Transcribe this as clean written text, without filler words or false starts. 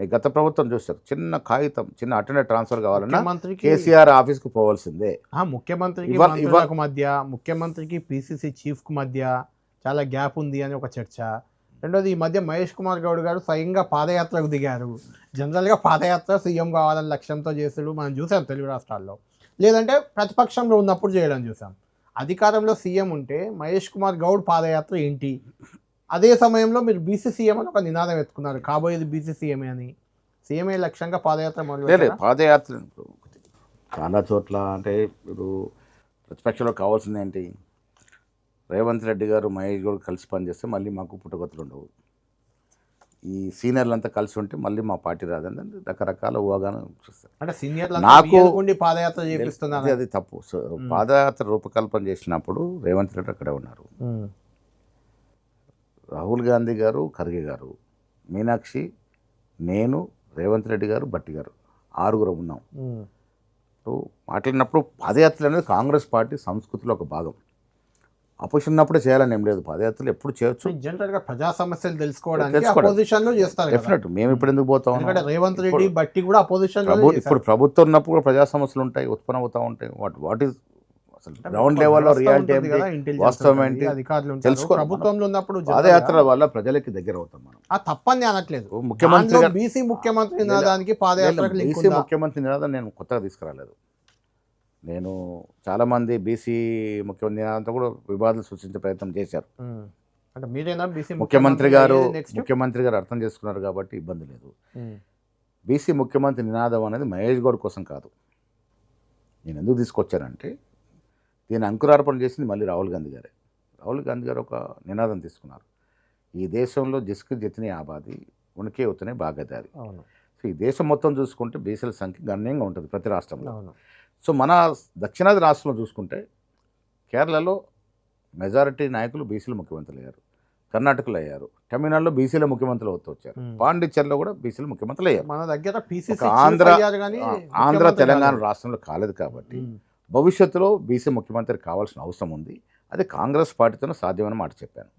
ఈ గత ప్రభుత్వం చూస్తారు, చిన్న కాగితం, చిన్న అటెండర్ ట్రాన్స్ఫర్ కావాలన్నా ముఖ్యమంత్రికి కేసీఆర్ ఆఫీస్కి పోవాల్సిందే. ముఖ్యమంత్రికి ఇవాళ మంత్రులకు మధ్య, ముఖ్యమంత్రికి పిసిసి చీఫ్కు మధ్య చాలా గ్యాప్ ఉంది అని ఒక చర్చ. రెండోది, ఈ మధ్య మహేష్ కుమార్ గౌడ్ గారు స్వయంగా పాదయాత్రకు దిగారు. జనరల్గా పాదయాత్ర సీఎం కావాలని లక్ష్యంతో చేసాడు, మనం చూసాం తెలుగు రాష్ట్రాల్లో. లేదంటే ప్రతిపక్షంలో ఉన్నప్పుడు చేయడం చూసాం. అధికారంలో సీఎం ఉంటే మహేష్ కుమార్ గౌడ్ పాదయాత్ర ఏంటి? అదే సమయంలో మీరు బీసీసీఎం అని ఒక నినాదం ఎత్తుకున్నారు, కాబోయేది బీసీసీఎంఏ అని. సీఎంఏ లక్ష్యంగా పాదయాత్ర లేదు మొదలు పాదయాత్ర చాలా చోట్ల అంటే ఇప్పుడు ప్రతిపక్షంలో కావాల్సింది ఏంటి? రేవంత్ రెడ్డి గారు మహేష్ గౌడ్ కలిసి పనిచేస్తే మళ్ళీ మాకు పుట్టగతులు ఉండవు. ఈ సీనియర్లంతా కలిసి ఉంటే మళ్ళీ మా పార్టీ రాదని రకరకాల ఊహాగానం చూస్తారు. అంటే సీనియర్ నాకు పాదయాత్ర చేపిస్తున్నారు. అది తప్పు. సో పాదయాత్ర రూపకల్పన చేసినప్పుడు రేవంత్ రెడ్డి అక్కడే ఉన్నారు, రాహుల్ గాంధీ గారు, ఖర్గే గారు, మీనాక్షి, నేను, రేవంత్ రెడ్డి గారు, భట్టి గారు, 6 ఉన్నాం. మాట్లాడినప్పుడు పాదయాత్ర అనేది కాంగ్రెస్ పార్టీ సంస్కృతిలో ఒక భాగం. అపోజిషన్ ఉన్నప్పుడే చేయాలని ఏం లేదు, పాదయాత్రలు ఎప్పుడు చేయొచ్చు. జనరల్గా ప్రజా సమస్యలు తెలుసుకోవడానికి అపోజిషన్ లో చేస్తారు. డెఫినెట్. మేము ఇప్పుడు ఎందుకు పోతాం? రేవంత్ రెడ్డి, భట్టి కూడా అపోజిషన్. ఇప్పుడు ప్రభుత్వం ఉన్నప్పుడు కూడా ప్రజా సమస్యలు ఉంటాయి, ఉత్పన్నం అవుతూ ఉంటాయి. వాట్ ఈస్ అసలు గ్రౌండ్ లెవెల్లో రియాలిటీ ఏంటి, వాస్తవం ఏంటి తెలుసుకో. ప్రభుత్వంలో ఉన్నప్పుడు పాదయాత్ర వల్ల ప్రజలకి దగ్గర అవుతాం మనం. ఆ తప్పని అనట్లేదు. ముఖ్యమంత్రి బీసీ ముఖ్యమంత్రి నినాదానికి పాదయాత్ర బీసీ ముఖ్యమంత్రి నినాదం నేను కొత్తగా తీసుకురాలేదు. నేను చాలామంది బీసీ ముఖ్యమంత్రి నినాదంతో కూడా వివాదాలు సృష్టించే ప్రయత్నం చేశారు. అంటే మీరేనా బీసీ ముఖ్యమంత్రి గారు అర్థం చేసుకున్నారు కాబట్టి ఇబ్బంది లేదు. బీసీ ముఖ్యమంత్రి నినాదం అనేది మహేష్ గౌడ్ కోసం కాదు. నేను ఎందుకు తీసుకొచ్చానంటే దీన్ని అంకురార్పణ చేసింది మళ్ళీ రాహుల్ గాంధీ గారే. రాహుల్ గాంధీ గారు ఒక నినాదం తీసుకున్నారు, ఈ దేశంలో జిస్కి జితనే ఆబాది ఉనికి ఉతనే భాగదారి. సో ఈ దేశం మొత్తం చూసుకుంటే బీసీల సంఖ్య గణనీయంగా ఉంటుంది ప్రతి రాష్ట్రంలో. సో మన దక్షిణాది రాష్ట్రంలో చూసుకుంటే కేరళలో మెజారిటీ నాయకులు బీసీల ముఖ్యమంత్రులు అయ్యారు, కర్ణాటకలో అయ్యారు, తమిళనాడులో బీసీల ముఖ్యమంత్రులు వచ్చారు, పాండిచ్చేరిలో కూడా బీసీల ముఖ్యమంత్రులు అయ్యారు. మన దగ్గర ఆంధ్ర తెలంగాణ రాష్ట్రంలో కాలేదు కాబట్టి భవిష్యత్తులో బీసీ ముఖ్యమంత్రి కావాల్సిన అవసరం ఉంది. అది కాంగ్రెస్ పార్టీతోనే సాధ్యమని మాట చెప్పాను.